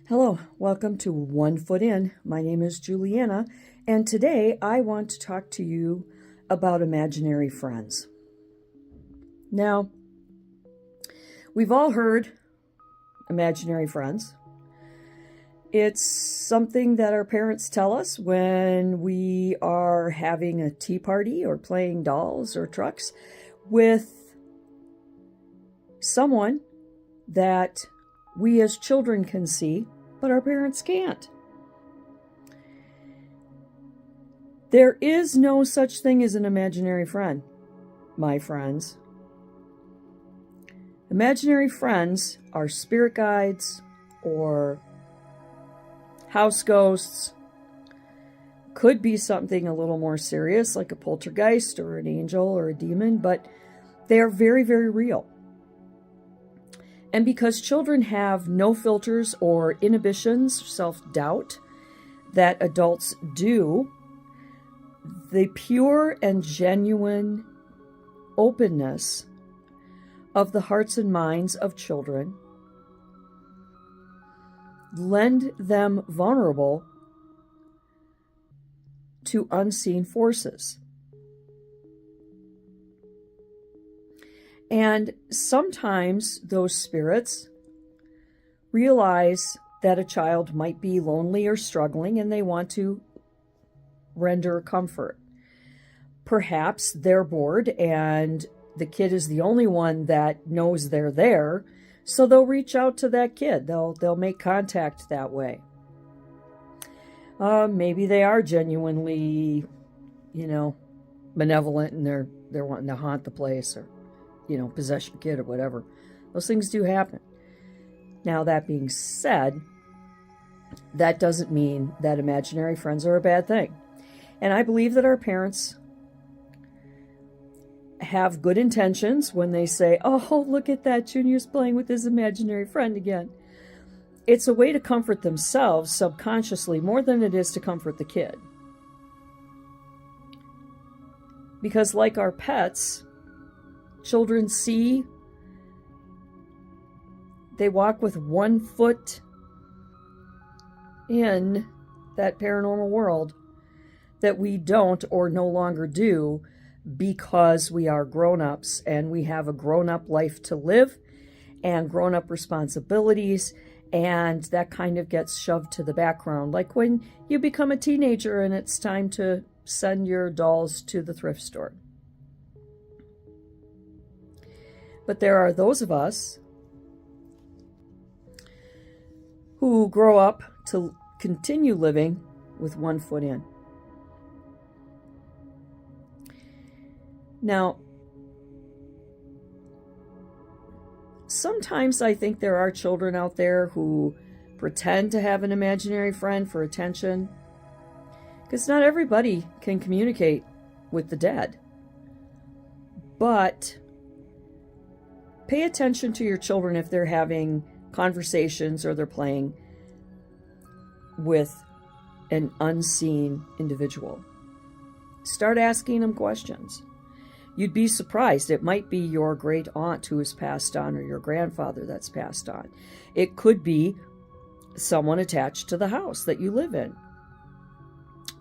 Hello, welcome to One Foot In. My name is Juliana, and today I want to talk to you about imaginary friends. Now, we've all heard imaginary friends. It's something that our parents tell us when we are having a tea party or playing dolls or trucks with someone that we as children can see, but our parents can't. There is no such thing as an imaginary friend, my friends. Imaginary friends are spirit guides or house ghosts. Could be something a little more serious, like a poltergeist or an angel or a demon, but they are very, very real. And because children have no filters or inhibitions, self-doubt, that adults do, the pure and genuine openness of the hearts and minds of children lend them vulnerable to unseen forces. And sometimes those spirits realize that a child might be lonely or struggling and they want to render comfort. Perhaps they're bored and the kid is the only one that knows they're there, so they'll reach out to that kid. They'll make contact that way. Maybe they are genuinely, benevolent and they're wanting to haunt the place or possess your kid or whatever. Those things do happen. Now, that being said, that doesn't mean that imaginary friends are a bad thing. And I believe that our parents have good intentions when they say, "Oh, look at that, Junior's playing with his imaginary friend again." It's a way to comfort themselves subconsciously more than it is to comfort the kid. Because like our pets, children see, they walk with 1 foot in that paranormal world that we don't or no longer do because we are grown-ups and we have a grown-up life to live and grown-up responsibilities, and that kind of gets shoved to the background. Like when you become a teenager and it's time to send your dolls to the thrift store. But there are those of us who grow up to continue living with 1 foot in. Now, sometimes I think there are children out there who pretend to have an imaginary friend for attention, because not everybody can communicate with the dead. But pay attention to your children if they're having conversations or they're playing with an unseen individual. Start asking them questions. You'd be surprised. It might be your great aunt who has passed on or your grandfather that's passed on. It could be someone attached to the house that you live in.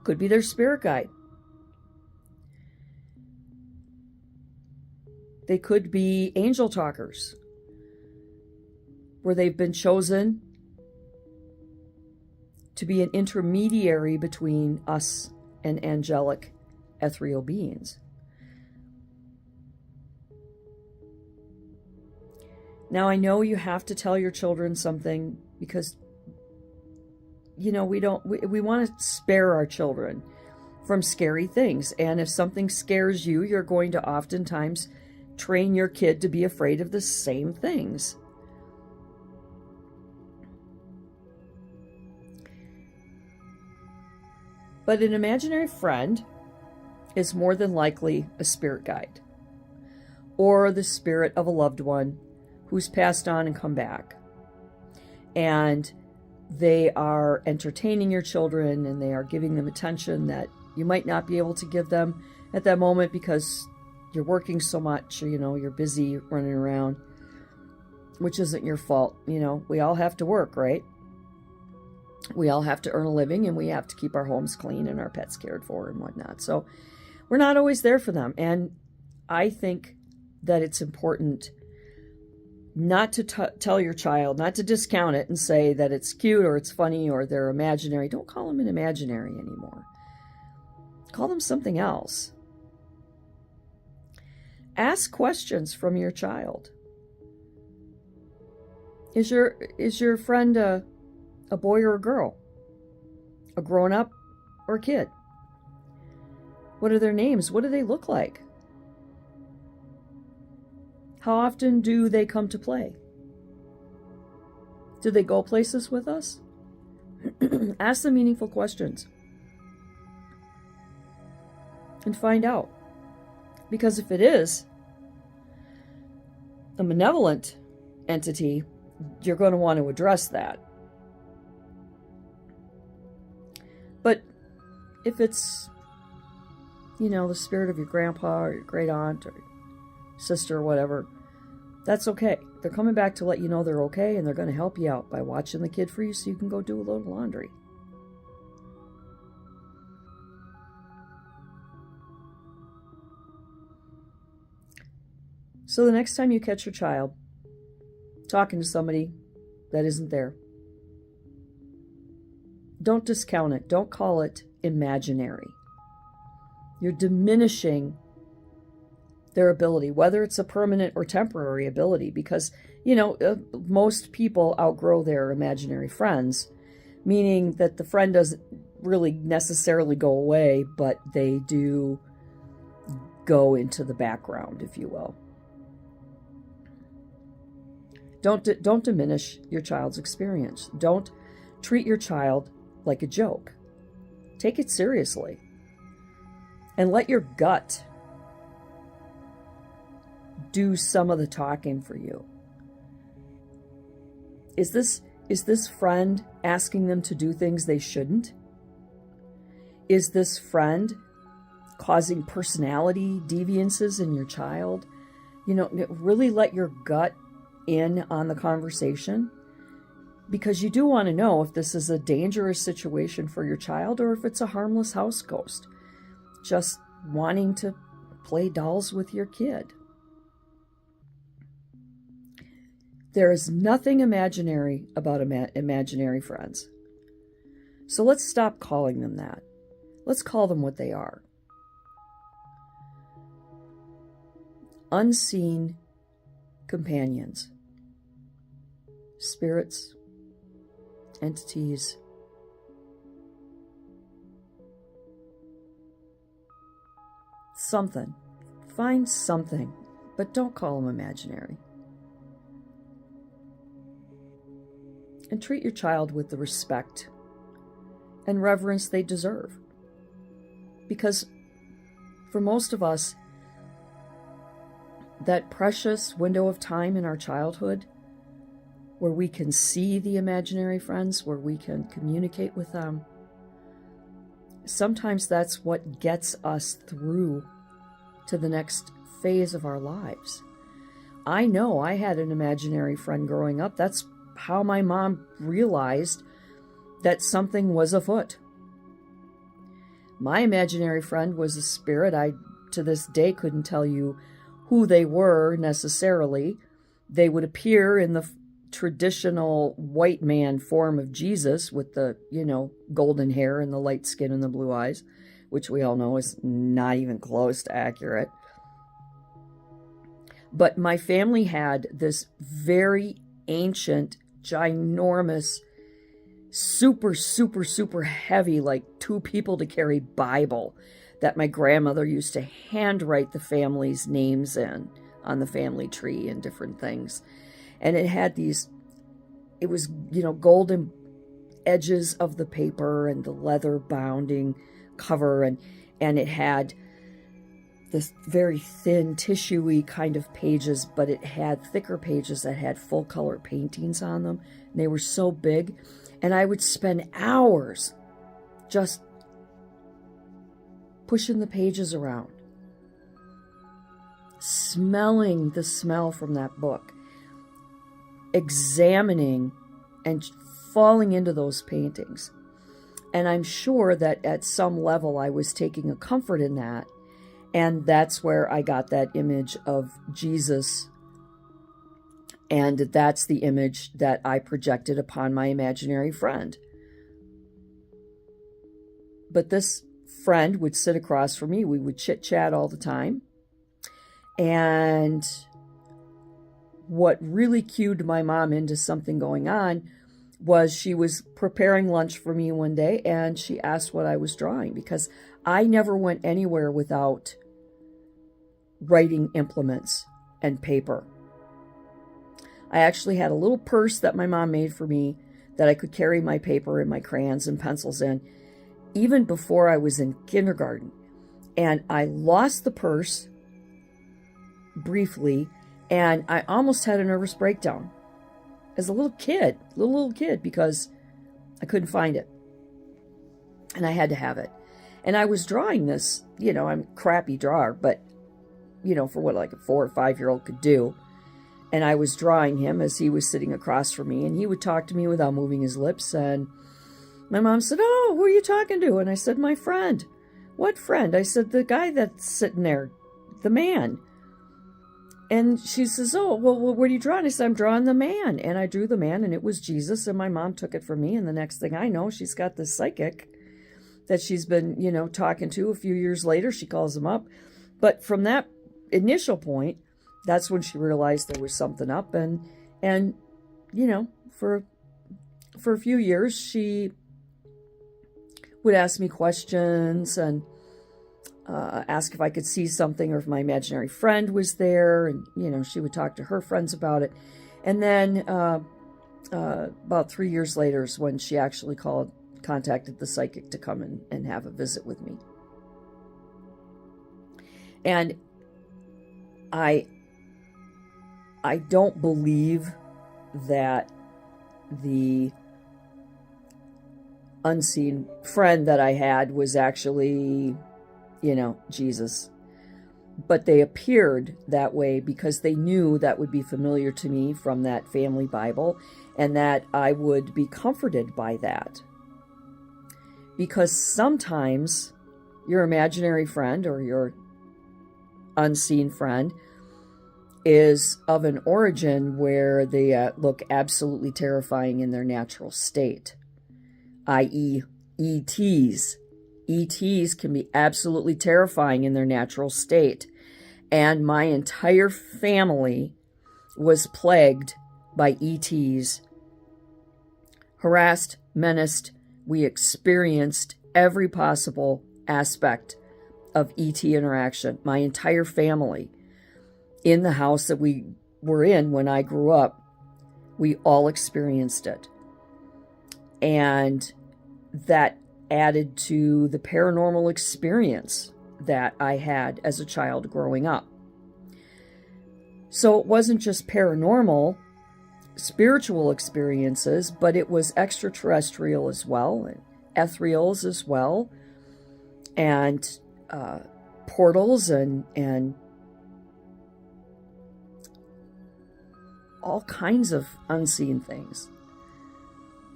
Could be their spirit guide. They could be angel talkers, where they've been chosen to be an intermediary between us and angelic ethereal beings. Now, I know you have to tell your children something because, we want to spare our children from scary things. And if something scares you, you're going to oftentimes train your kid to be afraid of the same things. But an imaginary friend is more than likely a spirit guide or the spirit of a loved one who's passed on and come back. And they are entertaining your children and they are giving them attention that you might not be able to give them at that moment because you're working so much, or, you're busy running around, which isn't your fault. We all have to work, right? We all have to earn a living, and we have to keep our homes clean and our pets cared for and whatnot. So we're not always there for them. And I think that it's important not to tell your child, not to discount it and say that it's cute or it's funny or they're imaginary. Don't call them an imaginary anymore. Call them something else. Ask questions from your child. Is your friend a boy or a girl? A grown-up or a kid? What are their names? What do they look like? How often do they come to play? Do they go places with us? Ask them meaningful questions. And find out. Because if it is a malevolent entity, you're going to want to address that. But if it's, the spirit of your grandpa or your great aunt or sister or whatever, that's okay. They're coming back to let you know they're okay, and they're going to help you out by watching the kid for you so you can go do a load of laundry. So the next time you catch your child talking to somebody that isn't there, don't discount it. Don't call it imaginary. You're diminishing their ability, whether it's a permanent or temporary ability, because, most people outgrow their imaginary friends, meaning that the friend doesn't really necessarily go away, but they do go into the background, if you will. Don't diminish your child's experience. Don't treat your child like a joke. Take it seriously. And let your gut do some of the talking for you. Is this friend asking them to do things they shouldn't? Is this friend causing personality deviances in your child? Really let your gut in on the conversation, because you do want to know if this is a dangerous situation for your child or if it's a harmless house ghost just wanting to play dolls with your kid. There is nothing imaginary about imaginary friends. So let's stop calling them that. Let's call them what they are. Unseen companions, spirits, entities, something. Find something, but don't call them imaginary. And treat your child with the respect and reverence they deserve. Because for most of us, that precious window of time in our childhood where we can see the imaginary friends, where we can communicate with them, sometimes that's what gets us through to the next phase of our lives. I know I had an imaginary friend growing up. That's how my mom realized that something was afoot. My imaginary friend was a spirit. I, to this day, couldn't tell you who they were necessarily. They would appear in the traditional white man form of Jesus with the, golden hair and the light skin and the blue eyes, which we all know is not even close to accurate. But my family had this very ancient, ginormous, super, super, super heavy, like 2 people to carry Bible that my grandmother used to handwrite the family's names in on the family tree and different things. And it had it was, golden edges of the paper and the leather bounding cover. And it had this very thin, tissuey kind of pages, but it had thicker pages that had full color paintings on them. And they were so big. And I would spend hours just pushing the pages around, smelling the smell from that book, examining and falling into those paintings. And I'm sure that at some level I was taking a comfort in that. And that's where I got that image of Jesus. And that's the image that I projected upon my imaginary friend. But this friend would sit across from me. We would chit-chat all the time. And what really cued my mom into something going on was she was preparing lunch for me one day, and she asked what I was drawing, because I never went anywhere without writing implements and paper. I actually had a little purse that my mom made for me that I could carry my paper and my crayons and pencils in, even before I was in kindergarten. And I lost the purse briefly, and I almost had a nervous breakdown as a little kid, because I couldn't find it. And I had to have it. And I was drawing this, I'm a crappy drawer, but, for what like a 4 or 5-year-old could do. And I was drawing him as he was sitting across from me, and he would talk to me without moving his lips. And my mom said, "Oh, who are you talking to?" And I said, "My friend." "What friend?" I said, "The guy that's sitting there, the man." And she says, "Oh, well, what are you drawing?" I said, "I'm drawing the man." And I drew the man, and it was Jesus. And my mom took it from me. And the next thing I know, she's got this psychic that she's been, talking to. A few years later, she calls him up. But from that initial point, that's when she realized there was something up. And for a few years, she would ask me questions and ask if I could see something or if my imaginary friend was there. And, she would talk to her friends about it. And then about 3 years later is when she actually contacted the psychic to come and have a visit with me. And I don't believe that the unseen friend that I had was actually, Jesus. But they appeared that way because they knew that would be familiar to me from that family Bible, and that I would be comforted by that. Because sometimes your imaginary friend or your unseen friend is of an origin where they look absolutely terrifying in their natural state, i.e. ETs. ETs can be absolutely terrifying in their natural state. And my entire family was plagued by ETs. Harassed, menaced. We experienced every possible aspect of ET interaction. My entire family. In the house that we were in when I grew up, we all experienced it. And that added to the paranormal experience that I had as a child growing up. So it wasn't just paranormal, spiritual experiences, but it was extraterrestrial as well, and ethereals as well, and portals and all kinds of unseen things.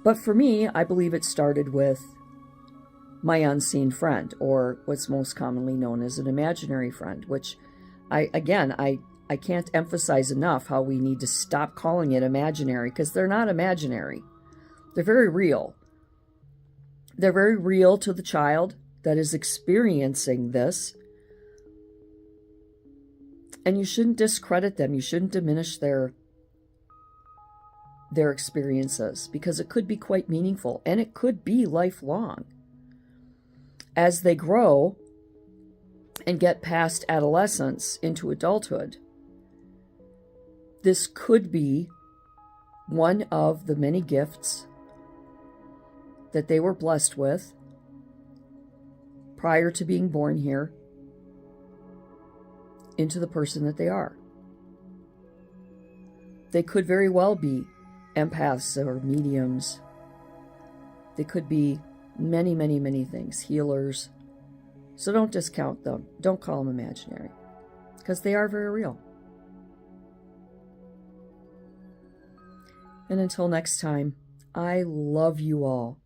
But for me, I believe it started with my unseen friend, or what's most commonly known as an imaginary friend, which I can't emphasize enough how we need to stop calling it imaginary, because they're not imaginary. They're very real. They're very real to the child that is experiencing this. And you shouldn't discredit them. You shouldn't diminish their experiences, because it could be quite meaningful, and it could be lifelong. As they grow and get past adolescence into adulthood, this could be one of the many gifts that they were blessed with prior to being born here into the person that they are. They could very well be empaths or mediums. They could be many, many, many things, healers. So don't discount them. Don't call them imaginary, because they are very real. And until next time, I love you all.